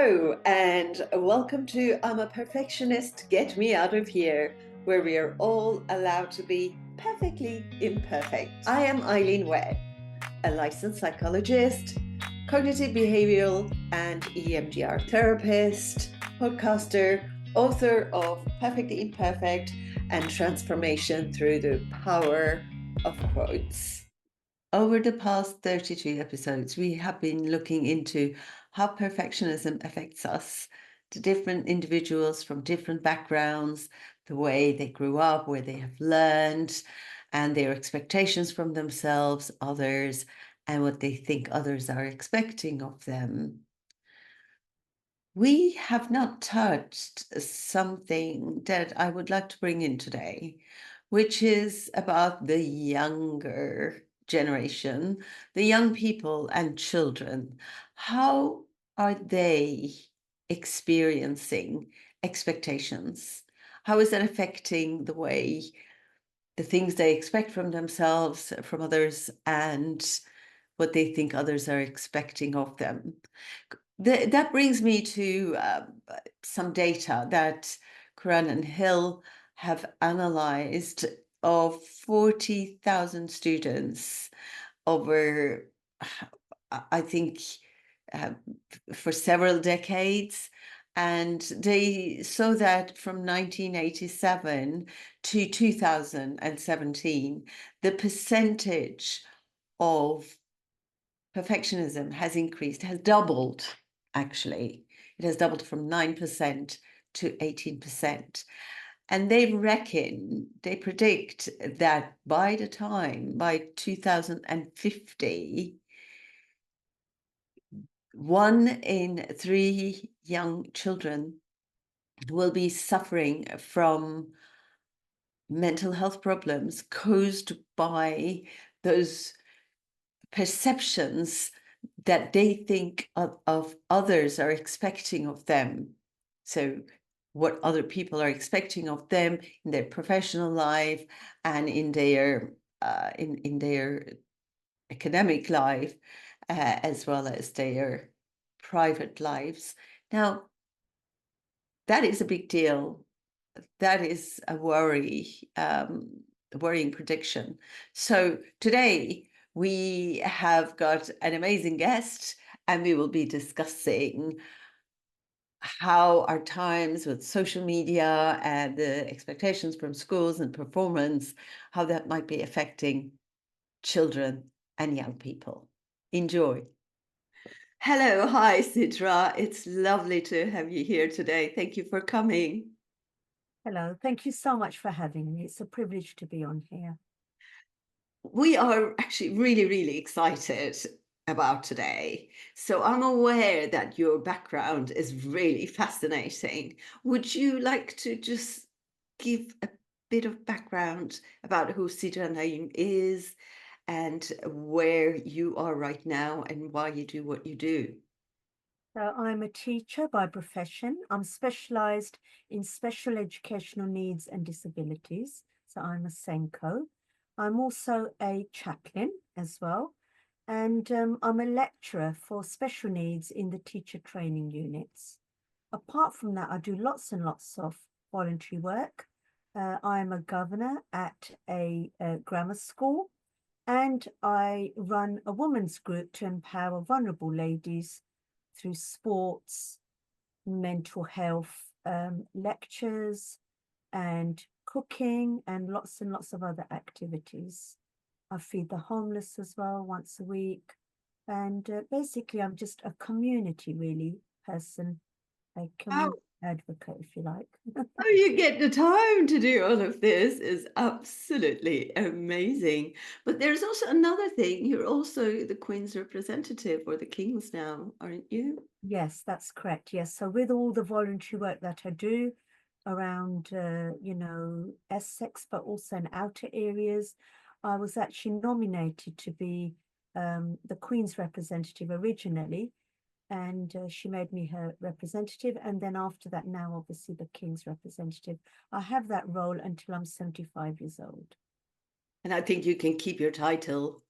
Hello, and welcome to I'm a Perfectionist, Get Me Out of Here, where we are all allowed to be perfectly imperfect. I am Eileen Webb, a licensed psychologist, cognitive behavioral and EMDR therapist, podcaster, author of Perfectly Imperfect and Transformation Through the Power of Quotes. Over the past 32 episodes, we have been looking into how perfectionism affects us, the different individuals from different backgrounds, the way they grew up, where they have learned, and their expectations from themselves, others, and what they think others are expecting of them. We have not touched something that I would like to bring in today, which is about the younger generation, the young people and children. How are they experiencing expectations? How is that affecting the way, the things they expect from themselves, from others, and what they think others are expecting of them? That brings me to some data that Curran and Hill have analyzed of 40,000 students over, I think, uh, for several decades. And they saw that from 1987 to 2017, the percentage of perfectionism has increased, has doubled, actually. It has doubled from 9% to 18%. And they predict that by 2050, 1 in 3 young children will be suffering from mental health problems caused by those perceptions that they think of others are expecting of them. So what other people are expecting of them in their professional life and in their academic life, as well as their private lives. Now, that is a big deal. That is a worrying prediction. So today we have got an amazing guest, and we will be discussing how our times with social media and the expectations from schools and performance, how that might be affecting children and young people. Enjoy. Hello, hi, Sidra. It's lovely to have you here today. Thank you for coming. Hello, thank you so much for having me. It's a privilege to be on here. We are actually really, really excited about today. So I'm aware that your background is really fascinating. Would you like to just give a bit of background about who Sidra Naeem is and where you are right now and why you do what you do? So I'm a teacher by profession. I'm specialized in special educational needs and disabilities. So I'm a Senko. I'm also a chaplain as well. And I'm a lecturer for special needs in the teacher training units. Apart from that, I do lots and lots of voluntary work. I am a governor at a grammar school, and I run a women's group to empower vulnerable ladies through sports, mental health lectures, and cooking, and lots of other activities. I feed the homeless as well once a week. And basically, I'm just a community really person, a community advocate, if you like. How you get the time to do all of this is absolutely amazing. But there's also another thing. You're also the Queen's representative, or the King's now, aren't you? Yes, that's correct. Yes. So with all the voluntary work that I do around, Essex, but also in outer areas, I was actually nominated to be the Queen's representative originally, and she made me her representative. And then after that, now obviously the King's representative. I have that role until I'm 75 years old. And I think you can keep your title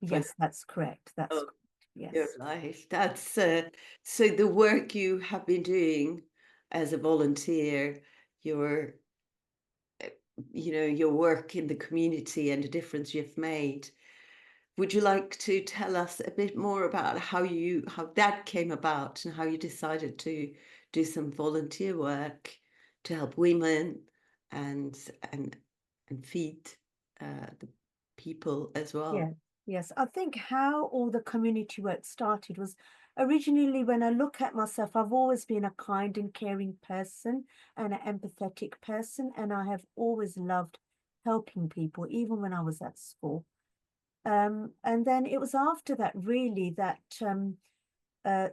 for Yes, that's correct. That's oh, correct. your Yes. life. That's so the work you have been doing as a volunteer, your your work in the community and the difference you've made. Would you like to tell us a bit more about how that came about and how you decided to do some volunteer work to help women and and and feed the people as Yeah, well? yes. I think how all the community work started was originally when I look at myself, I've always been a kind and caring person and an empathetic person, and I have always loved helping people, even when I was at school. And then it was after that really that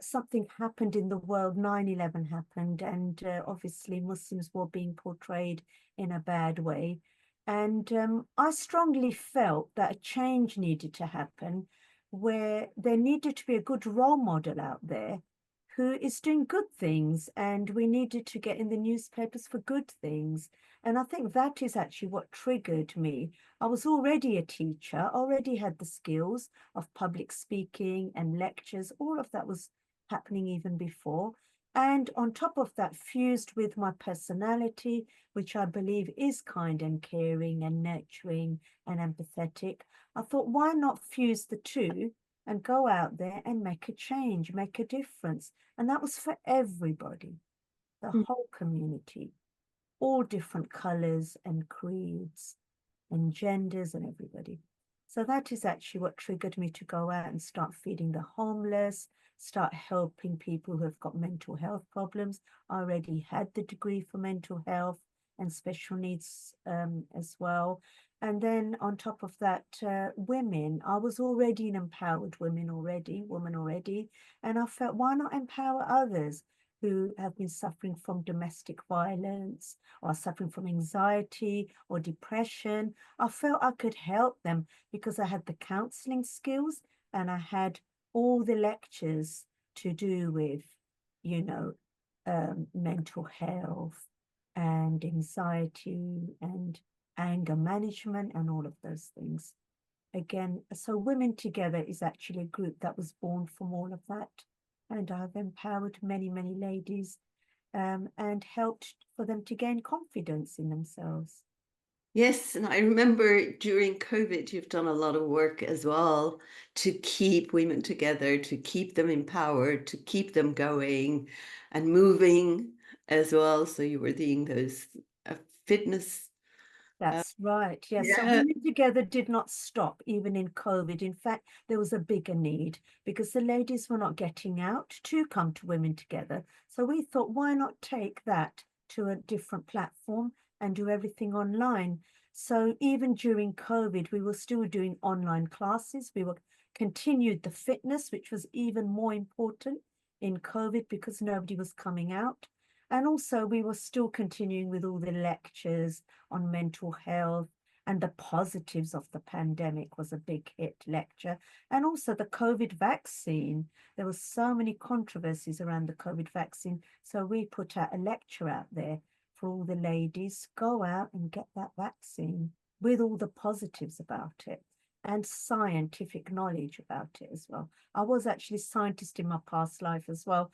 something happened in the world. 9/11 happened, and obviously Muslims were being portrayed in a bad way. And I strongly felt that a change needed to happen, where there needed to be a good role model out there who is doing good things, and we needed to get in the newspapers for good things. And I think that is actually what triggered me. I was already a teacher, already had the skills of public speaking and lectures. All of that was happening even before. And on top of that, fused with my personality, which I believe is kind and caring and nurturing and empathetic, I thought, why not fuse the two and go out there and make a change, make a difference? And that was for everybody, the Mm. whole community, all different colors and creeds and genders and everybody. So that is actually what triggered me to go out and start feeding the homeless, start helping people who have got mental health problems. I already had the degree for mental health and special needs as well. And then on top of that, women, I was already an empowered woman already. And I felt, why not empower others who have been suffering from domestic violence or suffering from anxiety or depression? I felt I could help them because I had the counseling skills and I had all the lectures to do with, you know, mental health and anxiety and anger management and all of those things. Again, so Women Together is actually a group that was born from all of that. And I've empowered many, many ladies and helped for them to gain confidence in themselves. Yes, and I remember during COVID, you've done a lot of work as well to keep women together, to keep them empowered, to keep them going and moving as well. So you were doing those uh, fitness. Uh, That's right. Yes. So yeah. Women Together did not stop even in COVID. In fact, there was a bigger need because the ladies were not getting out to come to Women Together. So we thought, why not take that to a different platform and do everything online? So even during COVID, we were still doing online classes. We were continued the fitness, which was even more important in COVID because nobody was coming out. And also we were still continuing with all the lectures on mental health and the positives of the pandemic was a big hit lecture. And also the COVID vaccine. There were so many controversies around the COVID vaccine. So we put out a lecture out there for all the ladies, go out and get that vaccine with all the positives about it and scientific knowledge about it as well. I was actually a scientist in my past life as well,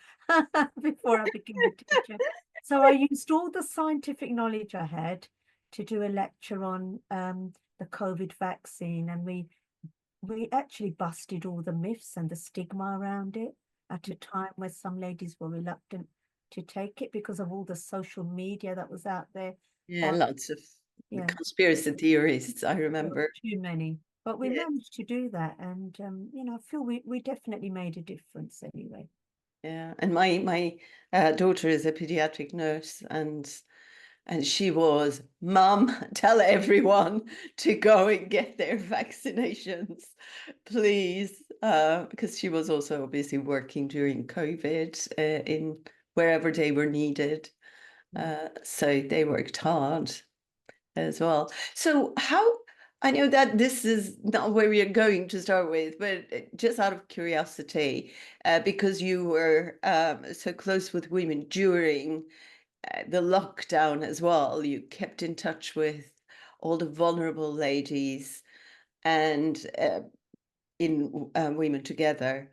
before I became a teacher. So I used all the scientific knowledge I had to do a lecture on the COVID vaccine, and we actually busted all the myths and the stigma around it at a time where some ladies were reluctant to take it because of all the social media that was out there. Yeah, On lots of yeah, conspiracy theorists, I there were remember. too many, but we Yeah, managed to do that, and I feel we definitely made a difference anyway. yeah. And my daughter is a pediatric nurse, and she was, Mum, tell everyone to go and get their vaccinations, please. Because she was also obviously working during COVID in wherever they were needed. Mm. So they worked hard as well. So I know that this is not where you're going to start with, but just out of curiosity, because you were so close with women during the lockdown as well, you kept in touch with all the vulnerable ladies and in Women Together.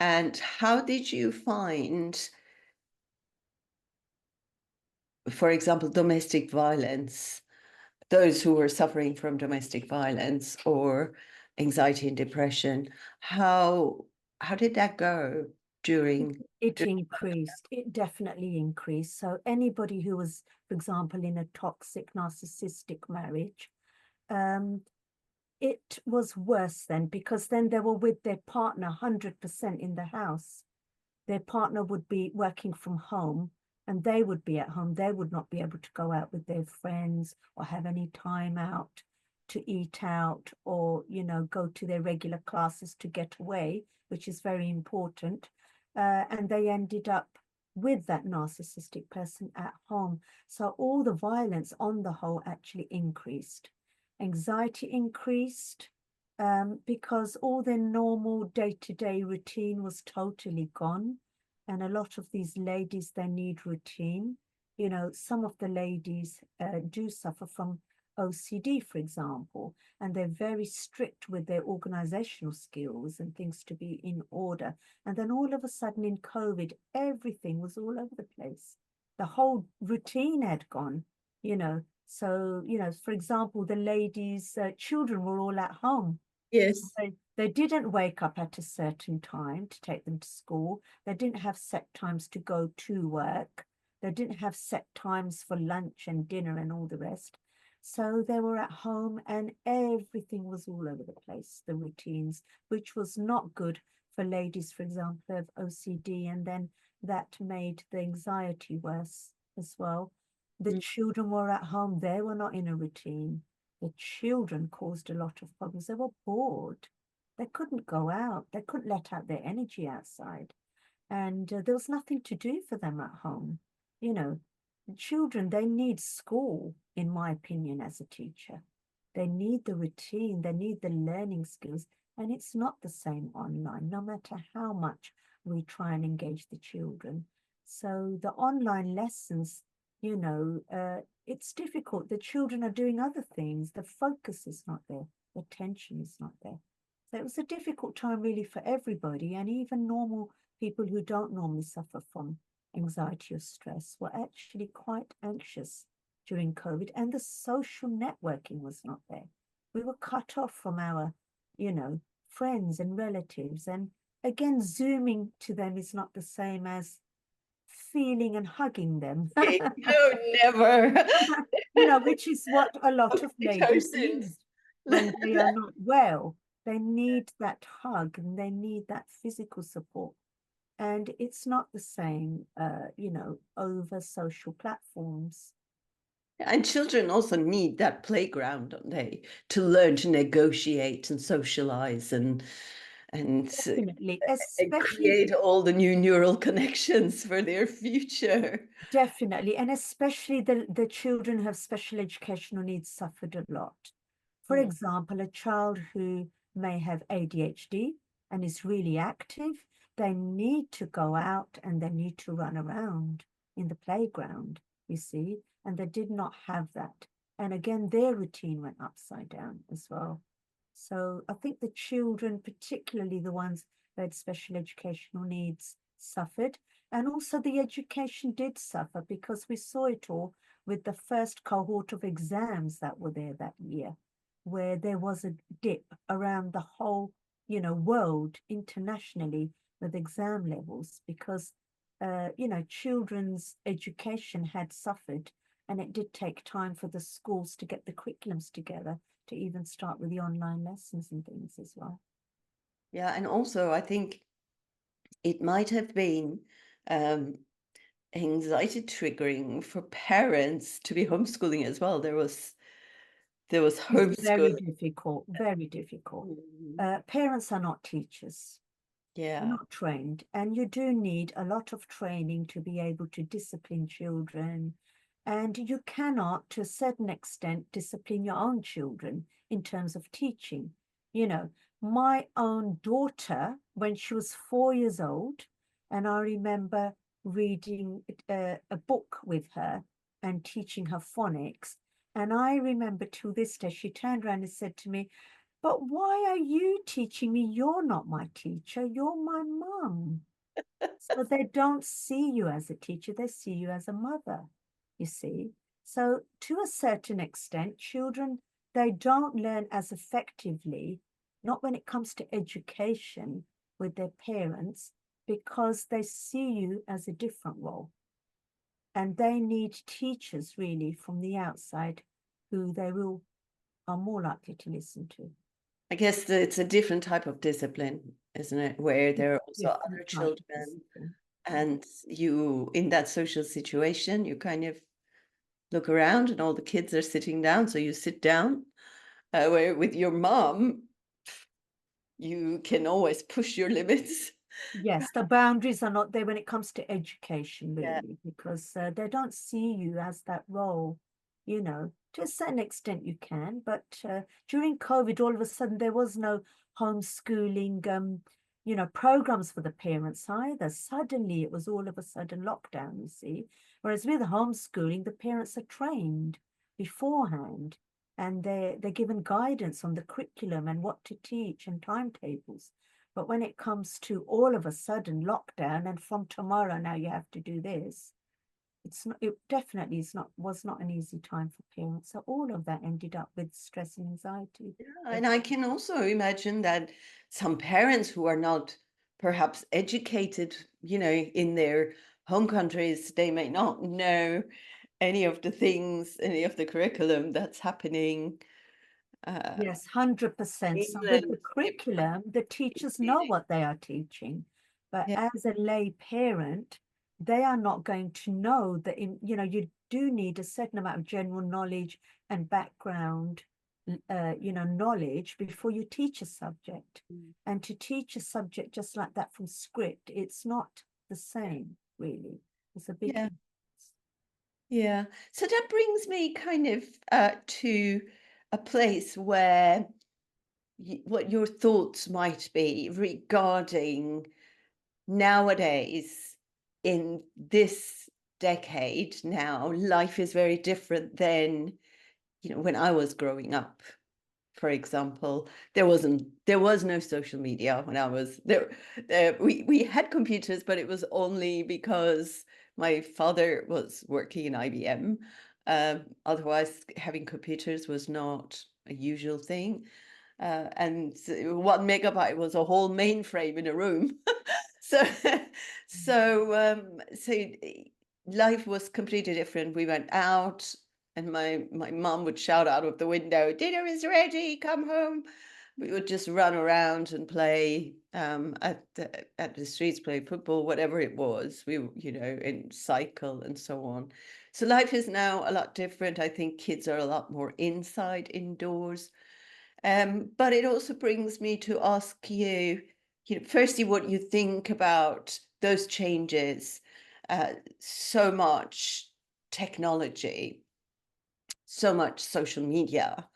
And how did you find, for example, domestic violence, those who were suffering from domestic violence or anxiety and depression? How did that go during? It increased. It definitely increased. So anybody who was, for example, in a toxic narcissistic marriage, um, it was worse then because then they were with their partner 100% in the house. Their partner would be working from home and they would be at home. They would not be able to go out with their friends or have any time out to eat out or, go to their regular classes to get away, which is very important. And they ended up with that narcissistic person at home. So all the violence on the whole actually increased. Anxiety increased, because all their normal day-to-day routine was totally gone. And a lot of these ladies, they need routine. Some of the ladies do suffer from OCD, for example, and they're very strict with their organizational skills and things to be in order. And then all of a sudden in COVID, everything was all over the place. The whole routine had gone, you know. So, for example, the ladies' children were all at home. Yes. They didn't wake up at a certain time to take them to school. They didn't have set times to go to work. They didn't have set times for lunch and dinner and all the rest. So they were at home and everything was all over the place, the routines, which was not good for ladies, for example, of OCD. And then that made the anxiety worse as well. The Mm. children were at home, they were not in a routine. The children caused a lot of problems. They were bored. They couldn't go out. They couldn't let out their energy outside. And there was nothing to do for them at home. You know, children, they need school, in my opinion, as a teacher. They need the routine, they need the learning skills. And it's not the same online, no matter how much we try and engage the children. So the online lessons, it's difficult. The children are doing other things. The focus is not there. The attention is not there. So it was a difficult time really for everybody, and even normal people who don't normally suffer from anxiety or stress were actually quite anxious during COVID, and the social networking was not there. We were cut off from our, friends and relatives. And again, Zooming to them is not the same as feeling and hugging them. No, never. Which is what a lot of ladies Oxytocin. need when they are not well. They need that hug and they need that physical support. And it's not the same, over social platforms. And children also need that playground, don't they, to learn to negotiate and socialize Definitely, and especially create all the new neural connections for their future. Definitely, and especially the children who have special educational needs suffered a lot. For Yeah. example, a child who may have ADHD and is really active, they need to go out and they need to run around in the playground, you see, and they did not have that. And again, their routine went upside down as well. So I think the children, particularly the ones that had special educational needs, suffered. And also the education did suffer because we saw it all with the first cohort of exams that were there that year, where there was a dip around the whole, world internationally with exam levels because, children's education had suffered, and it did take time for the schools to get the curriculums together to even start with the online lessons and things as well. Yeah, and also I think it might have been um, anxiety triggering for parents to be homeschooling as well. There was It's very homeschooling. difficult, very difficult. Mhm. Parents are not teachers. They're Yeah. not trained, and you do need a lot of training to be able to discipline children. And you cannot, to a certain extent, discipline your own children in terms of teaching. You know, my own daughter, when she was 4 years old, and I remember reading a book with her and teaching her phonics. And I remember to this day, she turned around and said to me, but why are you teaching me? You're not my teacher, you're my mum. So they don't see you as a teacher, they see you as a mother, you see. So to a certain extent, children, they don't learn as effectively, not when it comes to education with their parents, because they see you as a different role. And they need teachers really from the outside who they will are more likely to listen to. I guess it's a different type of discipline, isn't it? Where there are also Different other type of children, discipline. and you, in that social situation, you kind of look around and all the kids are sitting down, so you sit down. Where with your mom, you can always push your limits. Yes, the boundaries are not there when it comes to education, Yeah. really, because they don't see you as that role. You know, to a certain extent you can, but during COVID, all of a sudden there was no homeschooling, programs for the parents either. Suddenly it was all of a sudden lockdown, you see. Whereas with homeschooling, the parents are trained beforehand and they're given guidance on the curriculum and what to teach and timetables. But when it comes to all of a sudden lockdown and from tomorrow now you have to do this, it definitely was not an easy time for parents. So all of that ended up with stress and anxiety. And I can also imagine that some parents who are not perhaps educated, in their home countries, they may not know any of the things, any of the curriculum that's happening Yes, 100%. in So with England. the curriculum, the teachers know what they are teaching, but Yeah. as a lay parent, they are not going to know that you do need a certain amount of general knowledge and background, knowledge before you teach a subject. Mm. And to teach a subject just like that from script, it's not the same, really. It's a big Yeah. difference. Yeah. So that brings me kind of to a place where what your thoughts might be regarding nowadays, in this decade now, life is very different than, when I was growing up. For example, there was no social media when I was there. We had computers, but it was only because my father was working in IBM. Otherwise, having computers was not a usual thing. And 1 megabyte was a whole mainframe in a room. So, so life was completely different. We went out, and my mom would shout out of the window, "Dinner is ready, come home." We would just run around and play at the streets, play football, whatever it was. And cycle and so on. So life is now a lot different. I think kids are a lot more inside, indoors. But it also brings me to ask you, firstly, what you think about those changes. So much technology, so much social media,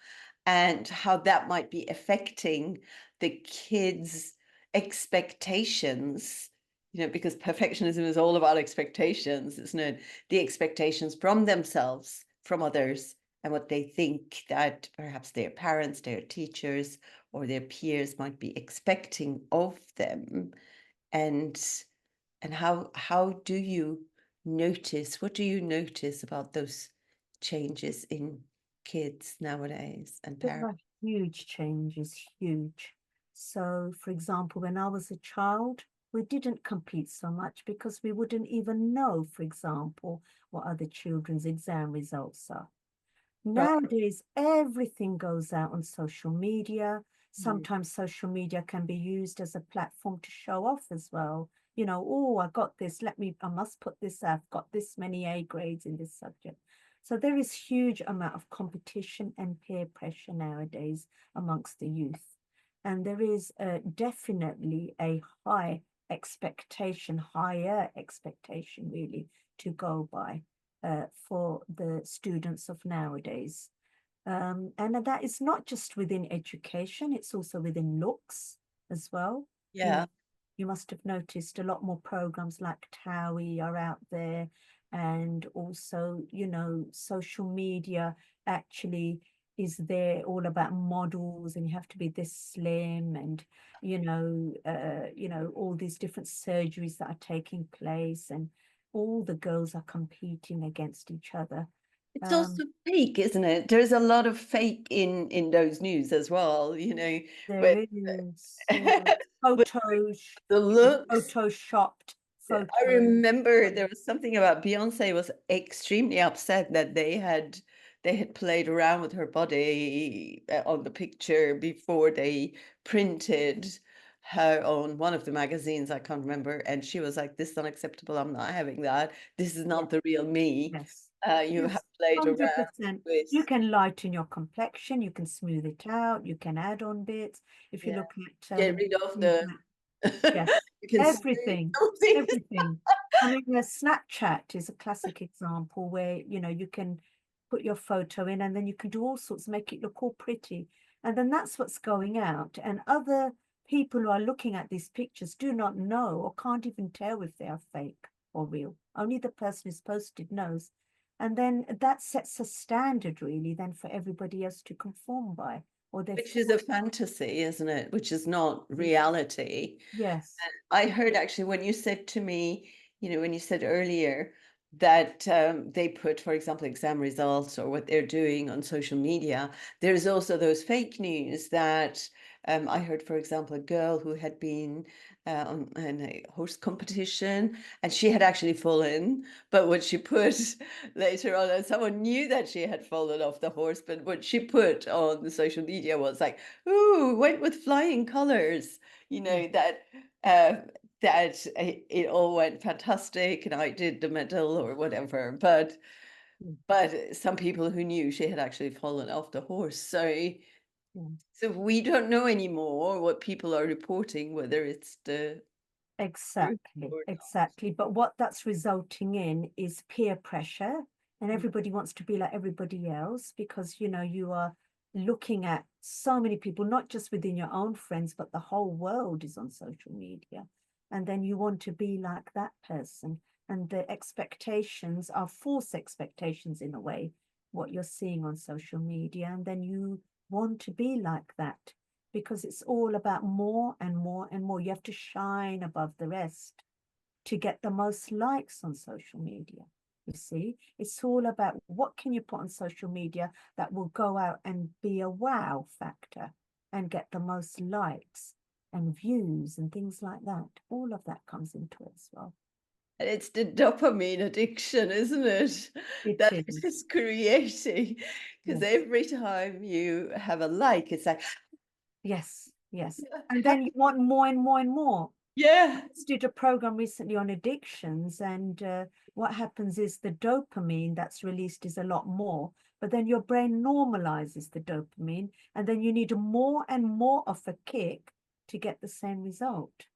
and how that might be affecting the kids' expectations. Because perfectionism is all about expectations, isn't it? The expectations from themselves, from others, and what they think that perhaps their parents, their teachers, or their peers might be expecting of them. And and how do you notice, what do you notice about those changes in kids nowadays and There parents? are huge changes, huge. So, for example, when I was a child, we didn't compete so much because we wouldn't even know, for example, what other children's exam results are. Right. Nowadays, everything goes out on social media. Mm. Sometimes social media can be used as a platform to show off as well. Oh, I got this. I must put this, I've got this many A grades in this subject. So there is huge amount of competition and peer pressure nowadays amongst the youth. And there is definitely a higher expectation really to go by for the students of nowadays. And that is not just within education, it's also within looks as well. You know, Yeah. you must have noticed a lot more programs like TOWIE are out there, and also, social media actually is there all about models, and you have to be this slim, and all these different surgeries that are taking place, and all the girls are competing against each other. It's Um, also fake, isn't it? There's a lot of fake in those news as well, there with is with photos, the looks. photoshopped Yeah, I photos. remember there was something about Beyonce was extremely upset that they had played around with her body on the picture before they printed her on one of the magazines. I can't remember, and she was like, "This is unacceptable. I'm not having that. This is Yeah. not the real me. Yes. You have Yes, played around 100%. with." You can lighten your complexion, you can smooth it out, you can add on bits. If you Yeah, look at get rid of things the. like, yes, You can smooth everything, something. everything. I mean, Snapchat is a classic example where, you can put your photo in, and then you can do all sorts, make it look all pretty. And then that's what's going out. And other people who are looking at these pictures do not know or can't even tell if they are fake or real. Only the person who's posted knows. And then that sets a standard really then for everybody else to conform by, or they Which is fall. a fantasy, isn't it? Which is not reality. Yes, I heard actually when you said to me, when you said earlier that they put, for example, exam results or what they're doing on social media, there's also those fake news that I heard, for example, a girl who had been on in a horse competition and she had actually fallen, but what she put later on, and someone knew that she had fallen off the horse, but what she put on the social media was like, "Ooh, went with flying colors," yes, that uh, it all went fantastic and I did the medal or whatever. yes, But some people who knew she had actually fallen off the horse. yes. So we don't know anymore what people are reporting, whether it's the truth Exactly, or exactly. But what that's resulting in is peer pressure, and not. everybody wants to be like everybody else because you are looking at so many people, not just within your own friends, but the whole world is on social media. And then you want to be like that person. And the expectations are false expectations in a way, what you're seeing on social media. And then you want to be like that because it's all about more and more and more. You have to shine above the rest to get the most likes on social media. You see, it's all about what can you put on social media that will go out and be a wow factor and get the most likes and views and things like that. All of that comes into it as well. And it's the dopamine addiction, isn't it? It That it is. is creating. Because Yes. every time you have a like, it's like, Yes. Yes. yeah, And then you want more and more and more. yeah, Just did a program recently on addictions, and what happens is the dopamine that's released is a lot more, but then your brain normalizes the dopamine, and then you need more and more of a kick to get the same result.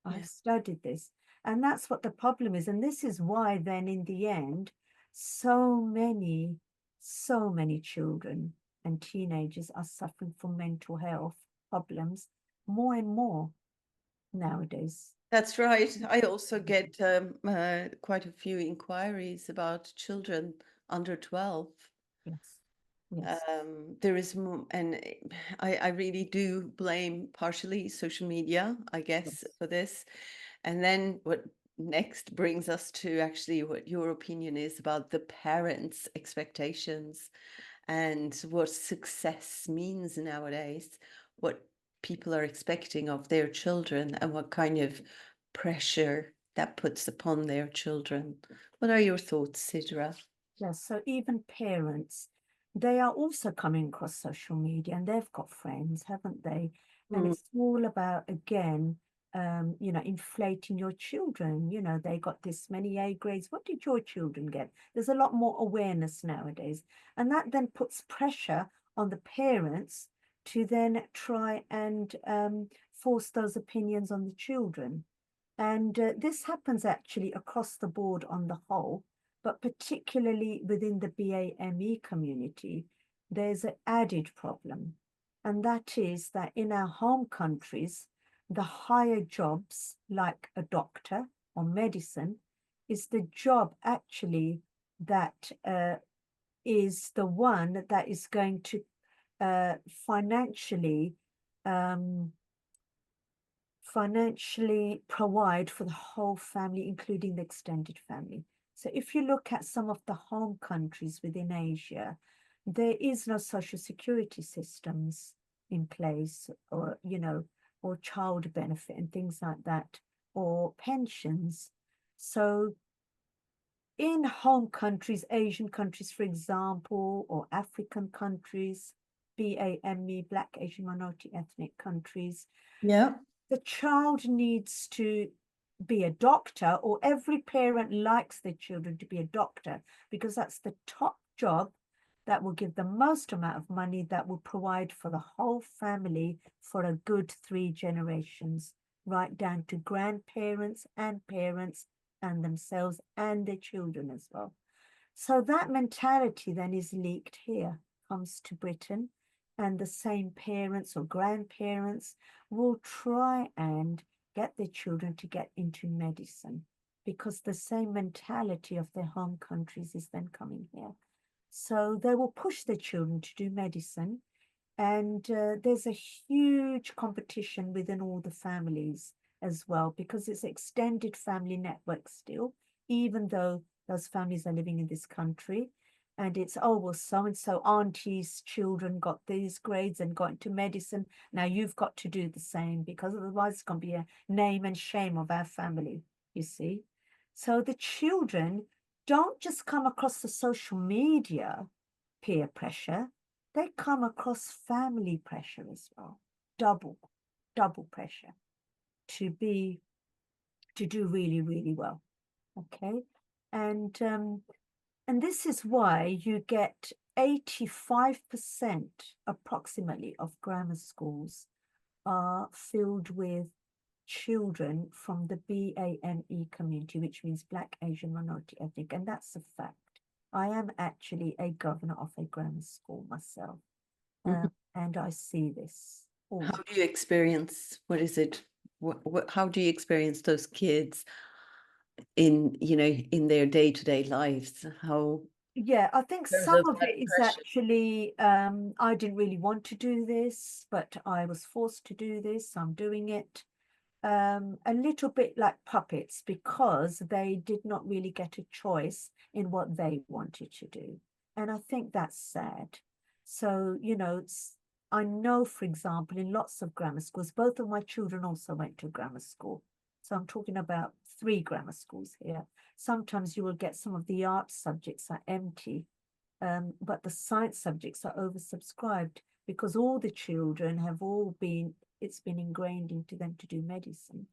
I've yeah. studied this, and that's what the problem is. And this is why then in the end, so many, so many children and teenagers are suffering from mental health problems more and more nowadays. That's right. I also get quite a few inquiries about children under 12. Yes, yes, There is more, and I really do blame partially social media, I guess, yes, for this. And then what next brings us to actually what your opinion is about the parents' expectations and what success means nowadays, what people are expecting of their children, and what kind of pressure that puts upon their children. What are your thoughts, Sidra? yes. So even parents, they are also coming across social media and they've got friends, haven't they? And Mm, it's all about, again, inflating your children. They got this many A grades. What did your children get? There's a lot more awareness nowadays. And that then puts pressure on the parents to then try and force those opinions on the children. And this happens actually across the board on the whole, but particularly within the BAME community, there's an added problem. And that is that in our home countries, the higher jobs, like a doctor or medicine, is the job actually that is the one that is going to financially um, financially provide for the whole family, including the extended family. So if you look at some of the home countries within Asia, there is no social security systems in place, or, or child benefit and things like that, or pensions. So in home countries, Asian countries, for example, or African countries, BAME, Black, Asian, minority ethnic countries, Yeah. the child needs to be a doctor, or every parent likes their children to be a doctor, because that's the top job that will give the most amount of money, that will provide for the whole family for a good 3 generations, right down to grandparents and parents and themselves and their children as well. So that mentality then is leaked here, comes to Britain, and the same parents or grandparents will try and get their children to get into medicine, because the same mentality of their home countries is then coming here. So they will push their children to do medicine, and there's a huge competition within all the families as well, because it's extended family network still, even though those families are living in this country. And it's, oh, well, so and so auntie's children got these grades and got into medicine. Now you've got to do the same, because otherwise it's going to be a name and shame of our family, you see. So the children don't just come across the social media peer pressure, they come across family pressure as well. Double pressure to do really, really well. Okay. And this is why you get 85% approximately of grammar schools are filled with children from the BAME community, which means Black, Asian, minority ethnic, and that's a fact. I am actually a governor of a grammar school myself, Mhm. and I see this all How the do you experience, what is it? How do you experience those kids in, in their day-to-day lives? How, Yeah, I think in terms some of of that it is pressure? actually, I didn't really want to do this, but I was forced to do this. I'm doing it. A little bit like puppets, because they did not really get a choice in what they wanted to do. And I think that's sad. So, I know, for example, in lots of grammar schools, both of my children also went to grammar school. So I'm talking about 3 grammar schools here. Sometimes you will get some of the art subjects are empty, but the science subjects are oversubscribed, because all the children have all been, it's been ingrained into them to do medicine.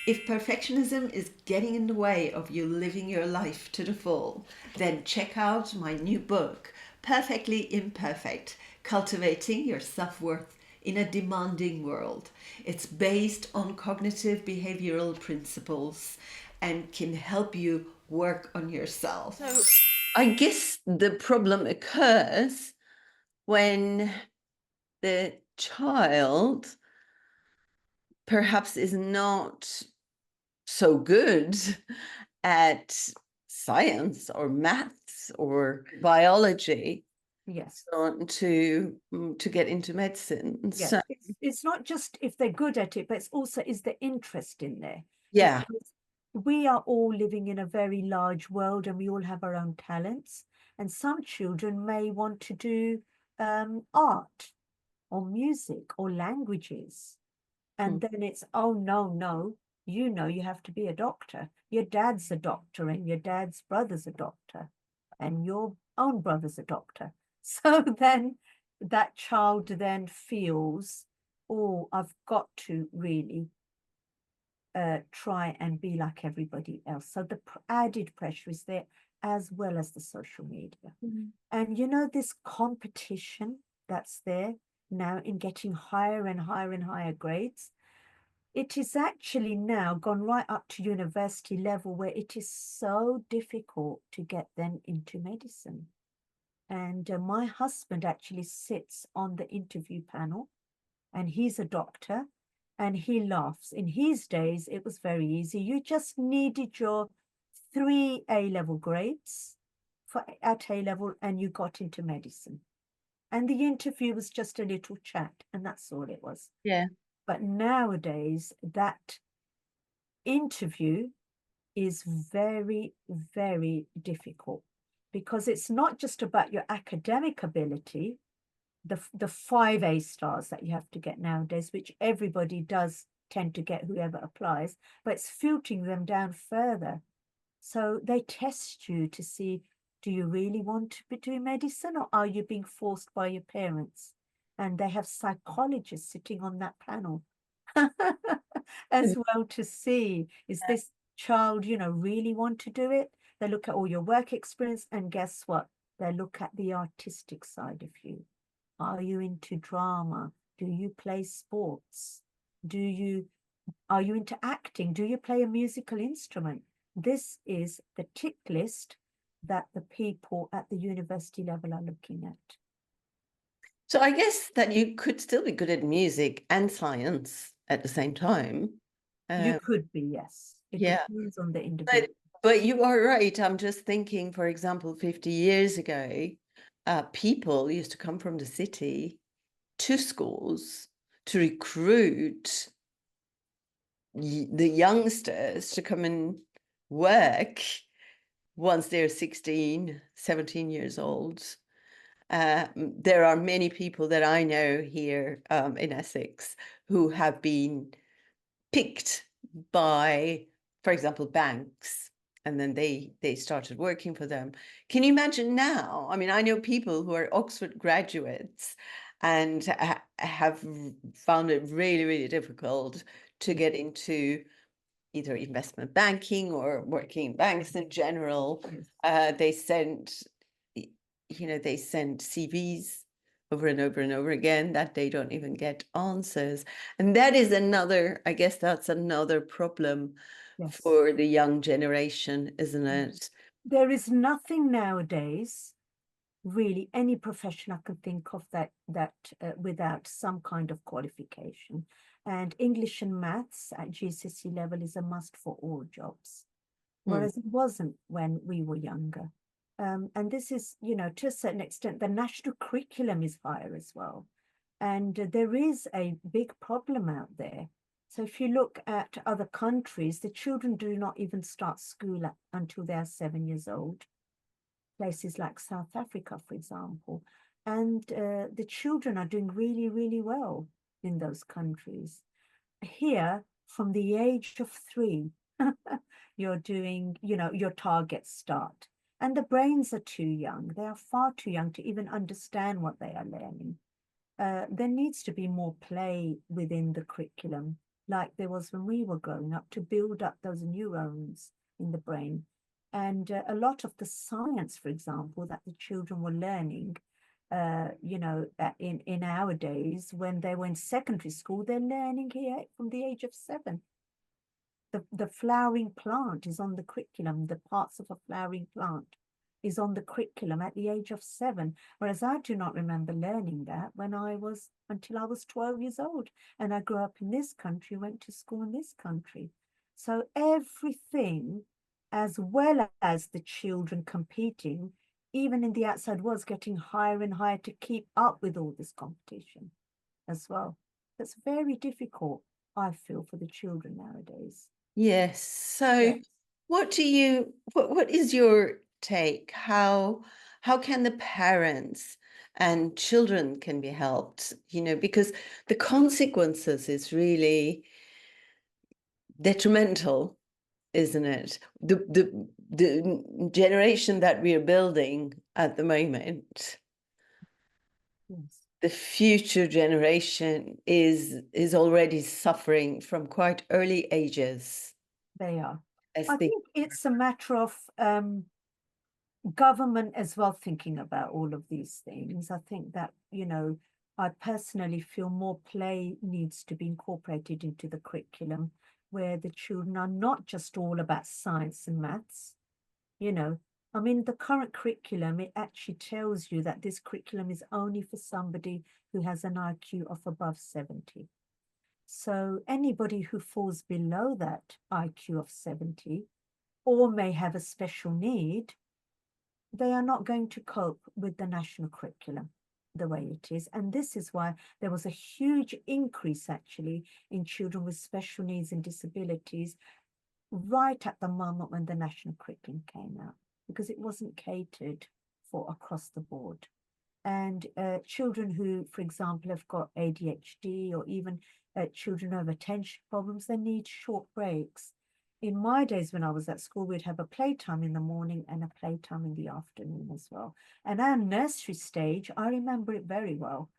If perfectionism is getting in the way of you living your life to the full, then check out my new book, Perfectly Imperfect: Cultivating Your Self-Worth in a Demanding World. It's based on cognitive behavioral principles and can help you work on yourself. So I guess the problem occurs when the child perhaps is not so good at science or maths or biology, Yes. so to get into medicine. So Yes, it's not just if they're good at it, but it's also is the interest in there, yeah. because we are all living in a very large world and we all have our own talents. And some children may want to do art or music or languages. Hmm. And then it's, oh, no, no, you have to be a doctor. Your dad's a doctor, and your dad's brother's a doctor, and your own brother's a doctor. So then that child then feels, oh, I've got to really try and be like everybody else. So the added pressure is there, as well as the social media. And this competition that's there now in getting higher and higher and higher grades, it is actually now gone right up to university level, where it is so difficult to get them into medicine. And my husband actually sits on the interview panel, and he's a doctor, and he laughs. In his days, it was very easy. You just needed your 3 A-level grades at A level, and you got into medicine. And the interview was just a little chat, and that's all it was. Yeah. But nowadays, that interview is very, very difficult because it's not just about your academic ability, the 5 A stars that you have to get nowadays, which everybody does tend to get, whoever applies, but it's filtering them down further. So they test you to see, do you really want to be doing medicine, or are you being forced by your parents? And they have psychologists sitting on that panel as well to see, is this child, really want to do it? They look at all your work experience, and guess what? They look at the artistic side of you. Are you into drama? Do you play sports? Are you into acting? Do you play a musical instrument? This is the tick list that the people at the university level are looking at. So I guess that you could still be good at music and science at the same time. You Um, could be, yes. It yeah, depends on the but individual. but you are right. I'm just thinking, for example, 50 years ago, people used to come from the city to schools to recruit the youngsters to come and work once they're 16, 17 years old. There are many people that I know here in Essex who have been picked by, for example, banks, and then they started working for them. Can you imagine now? I mean, I know people who are Oxford graduates and have found it really, really difficult to Yeah. get into either investment banking or working in banks in general. Yes. They send, they send CVs over and over and over again that they don't even get answers. And that is another, I guess that's another problem Yes. for the young generation, isn't Yeah. it? There is nothing nowadays, really, any profession I can think of that without some kind of qualification. And English and maths at GCSE level is a must for all jobs, Hmm. whereas it wasn't when we were younger. And this is, to a certain extent, the national curriculum is higher as well. And there is a big problem out there. So if you look at other countries, the children do not even start school until they're 7 years old. Places like South Africa, for example. And the children are doing really, really well in those countries. Here, from the age of 3, you're doing, your targets start. And the brains are too young. They are far too young to even understand what they are learning. There needs to be more play within the curriculum, like there was when we were growing up, to build up those neurons in the brain. And a lot of the science, for example, that the children were learning, in our days when they were in secondary school, they're learning here from the age of 7. The flowering plant is on the curriculum. The parts of a flowering plant is on the curriculum at the age of 7. Whereas I do not remember learning that until I was 12 years old. And I grew up in this country, went to school in this country. So everything, as well as the children competing, even in the outside world, is getting higher and higher to keep up with all this competition as well. That's very difficult, I feel, for the children nowadays. Yes. So Yes, what is your take? How can the parents and children can be helped? Because the consequences is really detrimental, isn't it? The generation that we are building at the moment, yes, the future generation is already suffering from quite early ages they are. as I they. think it's a matter of government as well thinking about all of these things. I think that, I personally feel more play needs to be incorporated into the curriculum where the children are not just all about science and maths, you know. I mean, the current curriculum, it actually tells you that this curriculum is only for somebody who has an IQ of above 70. So anybody who falls below that IQ of 70 or may have a special need, they are not going to cope with the national curriculum. the way it is. And this is why there was a huge increase actually in children with special needs and disabilities right at the moment when the national curriculum came out, because it wasn't catered for across the board. And children who, for example, have got ADHD, or even children who have attention problems, they need short breaks. In my days when I was at school, we'd have a playtime in the morning and a playtime in the afternoon as well. And our nursery stage, I remember it very well.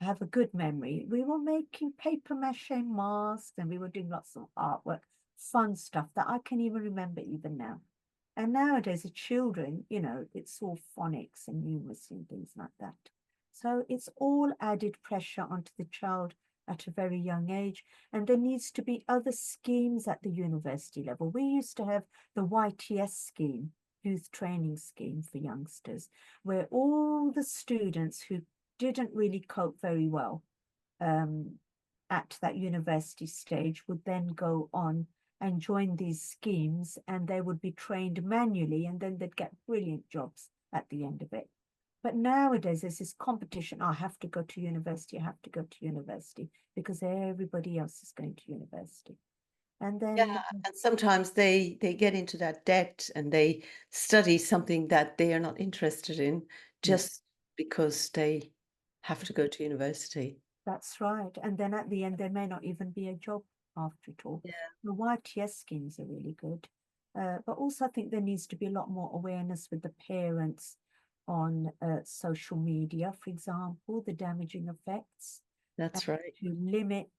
I have a good memory. We were making paper mache masks, and we were doing lots of artwork, fun stuff that I can even remember even now. And nowadays, the children, it's all phonics and numeracy and things like that. So it's all added pressure onto the child at a very young age. And there needs to be other schemes at the university level. We used to have the YTS scheme, youth training scheme for youngsters, where all the students who didn't really cope very well um, at that university stage would then go on and join these schemes, and they would be trained manually, and then they'd get brilliant jobs at the end of it. But nowadays there's this competition. I have to go to university, I have to go to university, because everybody else is going to university. And Yeah, then and sometimes they get into that debt and they study something that they are not interested in yes, just because they have to go to university. that's right. And then at the end, there may not even be a job after it all. Yeah, The YTS schemes are really good. But also, I think there needs to be a lot more awareness with the parents on social media, for example, the damaging effects, and that's right. to limit,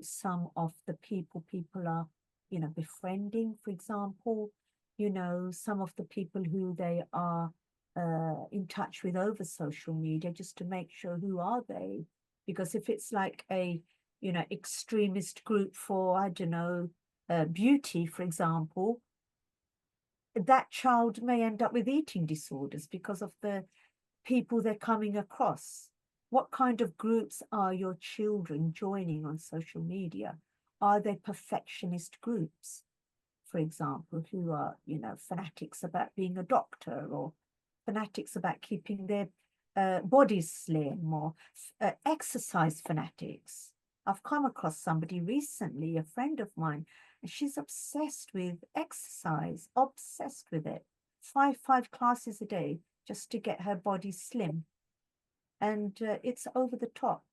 some of the people are, befriending, for example, some of the people who they are in touch with over social media, just to make sure who are they, because if it's like a extremist group for, I don't know, beauty, for example, that child may end up with eating disorders because of the people they're coming across. What kind of groups are your children joining on social media? Are they perfectionist groups, for example, who are, fanatics about being a doctor, or fanatics about keeping their bodies slim, or exercise fanatics? I've come across somebody recently, a friend of mine, and she's obsessed with exercise, obsessed with it. Five classes a day just to get her body slim. And it's over the top.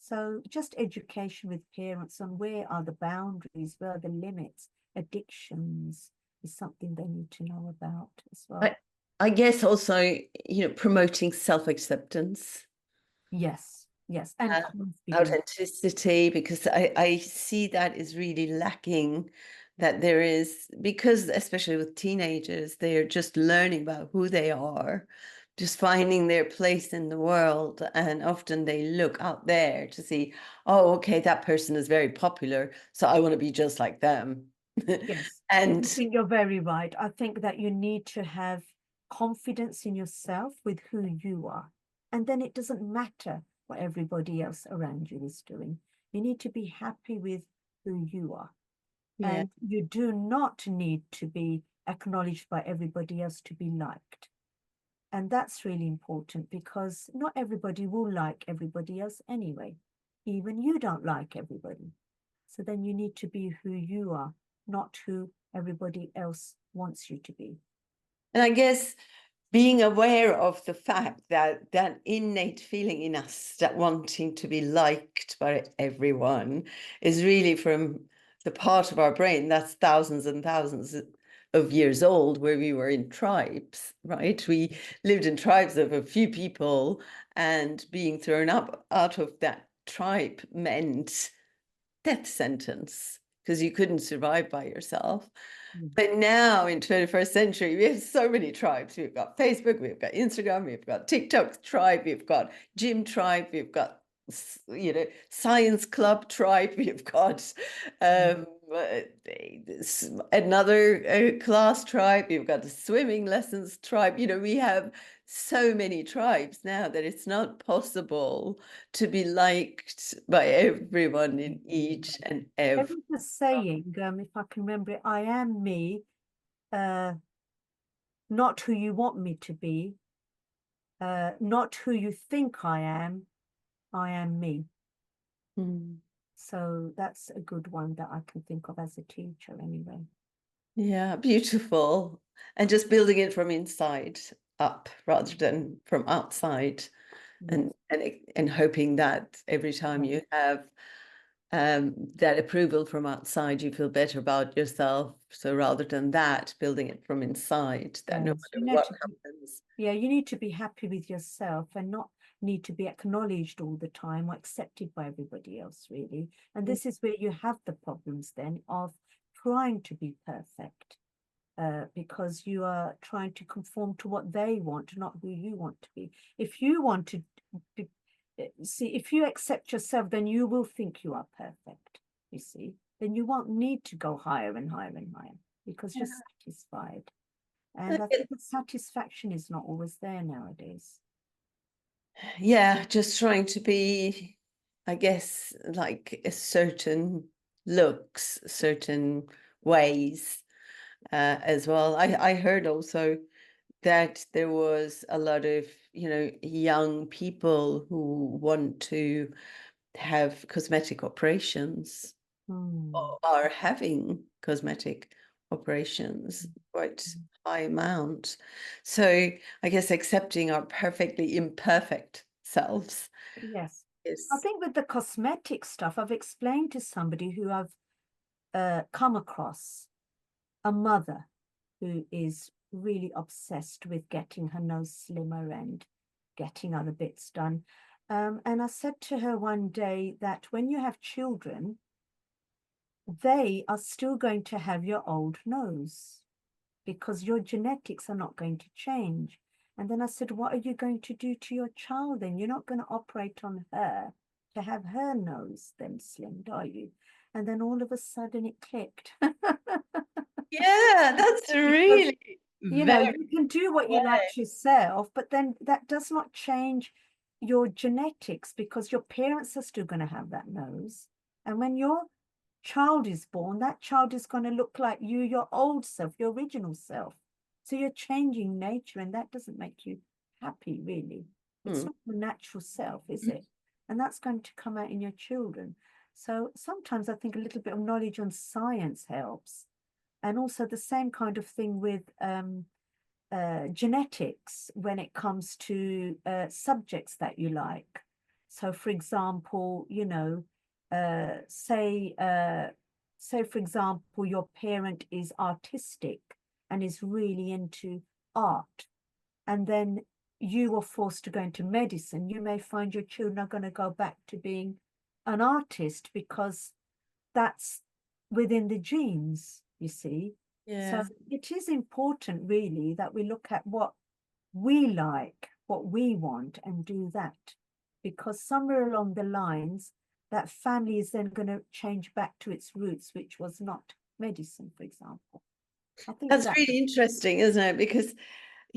So just education with parents on where are the boundaries, where are the limits, addictions is something they need to know about as well. I, I guess also, promoting self-acceptance, Yes, yes, and uh, confidence. authenticity, because I see that is really lacking, that there is, because especially with teenagers, they're just learning about who they are, just finding their place in the world. And often they look out there to see, oh, okay, that person is very popular, so I want to be just like them. Yes, I And think you're very right. I think that you need to have confidence in yourself with who you are. And then it doesn't matter what everybody else around you is doing. You need to be happy with who you are. yeah. And you do not need to be acknowledged by everybody else to be liked. And that's really important, because not everybody will like everybody else anyway. Even you don't like everybody. So then you need to be who you are, not who everybody else wants you to be. And I guess being aware of the fact that that innate feeling in us, that wanting to be liked by everyone, is really from the part of our brain that's thousands and thousands of years old, where we were in tribes, right? We lived in tribes of a few people, and being thrown up out of that tribe meant death sentence, because you couldn't survive by yourself. Mm. But now in 21st century, we have so many tribes. We've got Facebook, we've got Instagram, we've got TikTok tribe, we've got gym tribe, we've got science club tribe, we've got Mm. um, uh, another class tribe, we've got the swimming lessons tribe. We have so many tribes now that it's not possible to be liked by everyone in each and There every. is a saying, if I can remember it, I am me, uh, not who you want me to be, Not who you think I am me. Mm. So that's a good one that I can think of as a teacher anyway. Yeah, beautiful. And just building it from inside up rather than from outside, Yes, and hoping that every time yes, you have that approval from outside, you feel better about yourself. So rather than that, building it from inside, that no yes. matter what happens. Yeah, you need to be happy with yourself and not need to be acknowledged all the time or accepted by everybody else, really. And Mm. this is where you have the problems then of trying to be perfect, because you are trying to conform to what they want, not who you want to be. If you want to be, see, if you accept yourself, then you will think you are perfect, you see. Then you won't need to go higher and higher and higher because you're satisfied. And I think the satisfaction is not always there nowadays. Yeah, just trying to be, I guess, like a certain looks, certain ways as well. I heard also that there was a lot of, young people who want to have cosmetic operations Hmm. or are having cosmetic operations, quite high amount. So I guess accepting our perfectly imperfect selves Yes. I is, think with the cosmetic stuff, I've explained to somebody who I've come across a mother who is really obsessed with getting her nose slimmer and getting other bits done. And I said to her one day that when you have children, they are still going to have your old nose because your genetics are not going to change. And then I said, what are you going to do to your child then? You're not going to operate on her to have her nose then slimmed, are you? And then all of a sudden it clicked. yeah, that's Because really you know, very you can do what you way. like yourself, but then that does not change your genetics because your parents are still going to have that nose. And when your child is born, that child is going to look like you, your old self, your original self. So you're changing nature, and that doesn't make you happy, really. It's Hmm. not your natural self, is it? And that's going to come out in your children. So sometimes I think a little bit of knowledge on science helps. And also the same kind of thing with genetics when it comes to subjects that you like. So, for example, uh, say, uh, say, for example, your parent is artistic and is really into art, and then you are forced to go into medicine. You may find your children are going to go back to being an artist because that's within the genes, you see. So Yeah. it is important, really, that we look at what we like, what we want, and do that. Because somewhere along the lines, that family is then going to change back to its roots, which was not medicine, for example. I think That's that, really interesting, isn't it? Because,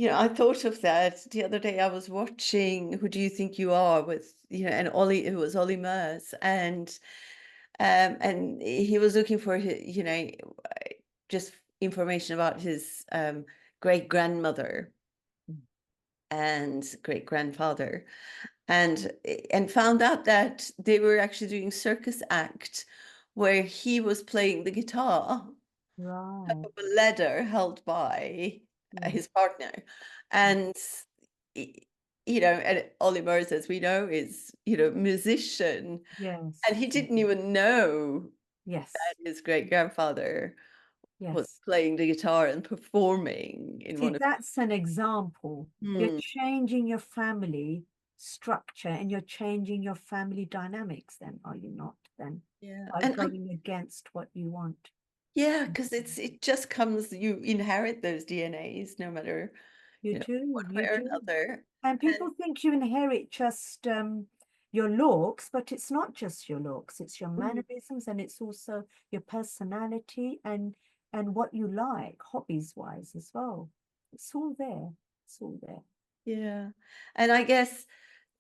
I thought of that the other day. I was watching Who Do You Think You Are with, and Ollie, it was Ollie Murs, and he was looking for his, just information about his great grandmother and great grandfather, and found out that they were actually doing circus act where he was playing the guitar right, of a ladder held by yes, his partner, and y- and Oliver, as we know, is musician, yes, and he didn't even know that yes, his great grandfather was yes. playing the guitar and performing in See, one of. that's an example. You're Hmm. changing your family structure and you're changing your family dynamics, then, are you not? Then, Yeah, by and going against what you want. yeah, because it just comes, you inherit those DNAs no matter You do, one way you or do. another. And And people think you inherit just your looks, but it's not just your looks, it's your mm, mannerisms and it's also your personality and what you like, hobbies wise as well. It's all there. It's all there. yeah, and I guess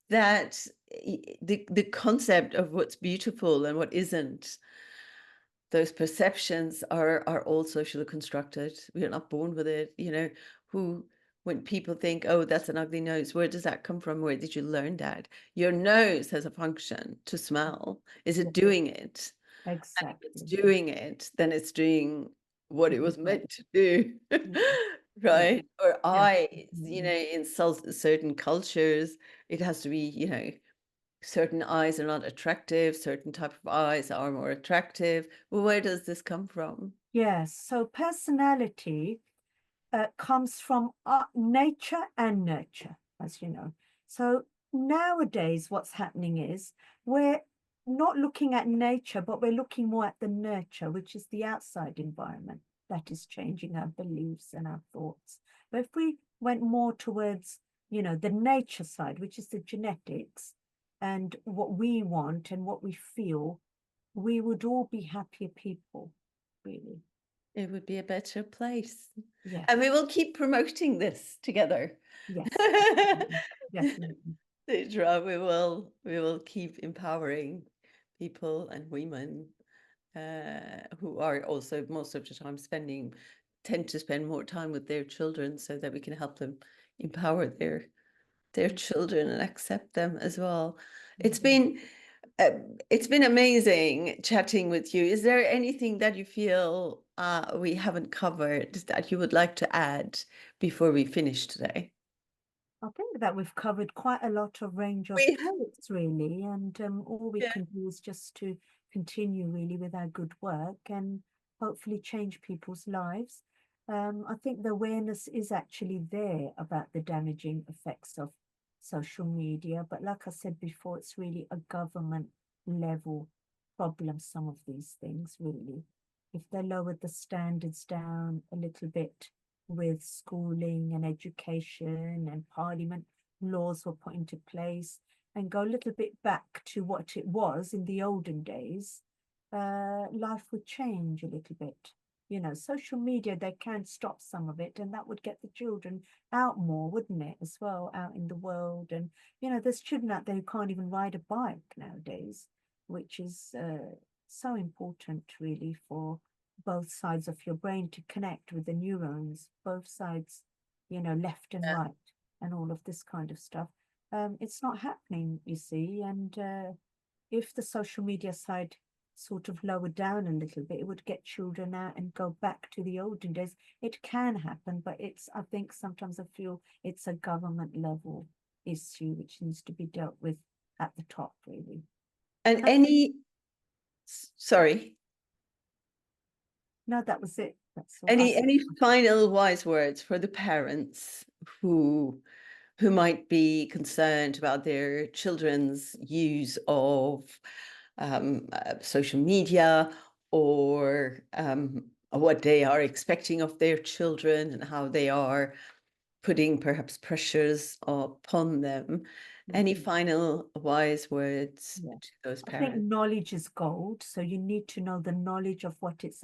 that the concept of what's beautiful and what isn't, those perceptions are all socially constructed. We are not born with it. Who when people think, oh, that's an ugly nose, where does that come from? Where did you learn that? Your nose has a function to smell. Is it Yeah, doing it? And if it's exactly. doing it, then it's doing what it was Yeah, meant to do, yeah, yeah, right? Or yeah, eyes, definitely. in certain cultures, it has to be, certain eyes are not attractive, certain type of eyes are more attractive. Well, where does this come from? Yes, so personality comes from nature and nurture, as you know. So nowadays, what's happening is we're not looking at nature, but we're looking more at the nurture, which is the outside environment that is changing our beliefs and our thoughts. But if we went more towards, the nature side, which is the genetics and what we want and what we feel, we would all be happier people, really. It would be a better place. And we Yes, will keep promoting this together. yes, definitely, definitely. Sidra, we will keep empowering people and women who are also most of the time tend to spend more time with their children so that we can help them empower their children and accept them as well. It's Mhm. been uh, it's been amazing chatting with you. Is there anything that you feel we haven't covered that you would like to add before we finish today? I think that we've covered quite a lot of range of We topics, really, and all we Yeah. can do is just to continue really with our good work and hopefully change people's lives. I think the awareness is actually there about the damaging effects of social media, but like I said before, it's really a government level problem, some of these things, really. If they lowered the standards down a little bit, with schooling and education and parliament laws were put into place and go a little bit back to what it was in the olden days, life would change a little bit. Social media, they can stop some of it, and that would get the children out more, wouldn't it, as well, out in the world. And, there's children out there who can't even ride a bike nowadays, which is so important, really, for both sides of your brain to connect with the neurons, both sides, left and right, and all of this kind of stuff. It's not happening, you see. And if the social media side sort of lowered down a little bit, it would get children out and go back to the olden days. It can happen, but I think sometimes I feel it's a government level issue which needs to be dealt with at the top, really. And Uh, sorry, No, that was it. That's all. any final wise words for the parents who might be concerned about their children's use of social media or what they are expecting of their children and how they are putting perhaps pressures upon them. Any Mhm. final wise words Yeah. to those I think parents? knowledge is gold. So you need to know the knowledge of what is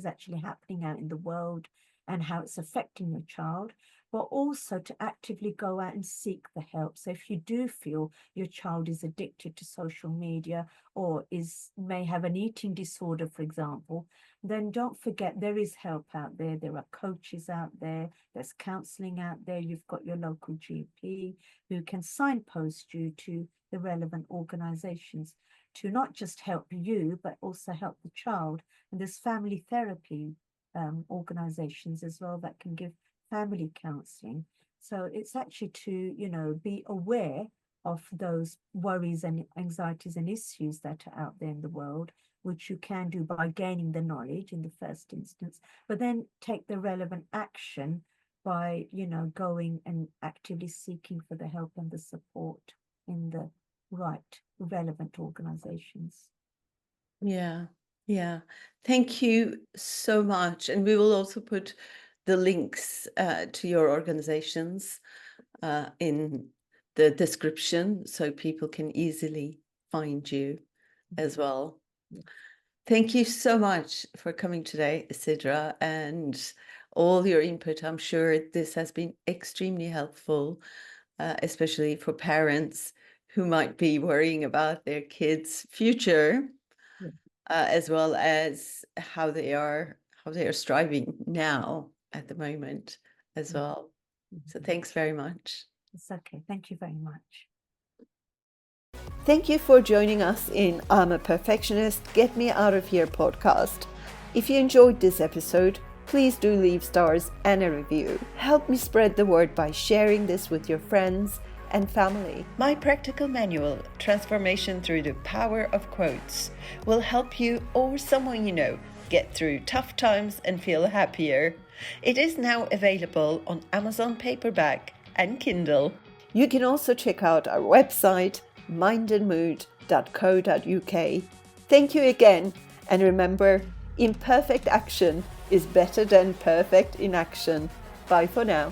actually happening out in the world and how it's affecting your child, but also to actively go out and seek the help. So if you do feel your child is addicted to social media or may have an eating disorder, for example, then don't forget there is help out there. There are coaches out there, there's counseling out there. You've got your local GP who can signpost you to the relevant organizations to not just help you, but also help the child. And there's family therapy organizations as well that can give family counseling. So it's actually to, be aware of those worries and anxieties and issues that are out there in the world, which you can do by gaining the knowledge in the first instance, but then take the relevant action by, going and actively seeking for the help and the support in the right relevant organizations. Yeah, yeah. Thank you so much. And we will also put the links to your organizations in the description so people can easily find you as well. Yeah. Thank you so much for coming today, Sidra, and all your input. I'm sure this has been extremely helpful, especially for parents who might be worrying about their kids' future, Yeah. as well as how they are striving now at the moment as Yeah. well. So thanks very much. It's okay. Thank you very much. Thank you for joining us in I'm a Perfectionist, Get Me Out of Here podcast. If you enjoyed this episode, please do leave stars and a review. Help me spread the word by sharing this with your friends and family. My practical manual, Transformation Through the Power of Quotes, will help you or someone you know get through tough times and feel happier. It is now available on Amazon paperback and Kindle. You can also check out our website, mindandmood.co.uk. Thank you again, and remember, imperfect action is better than perfect inaction. Bye for now.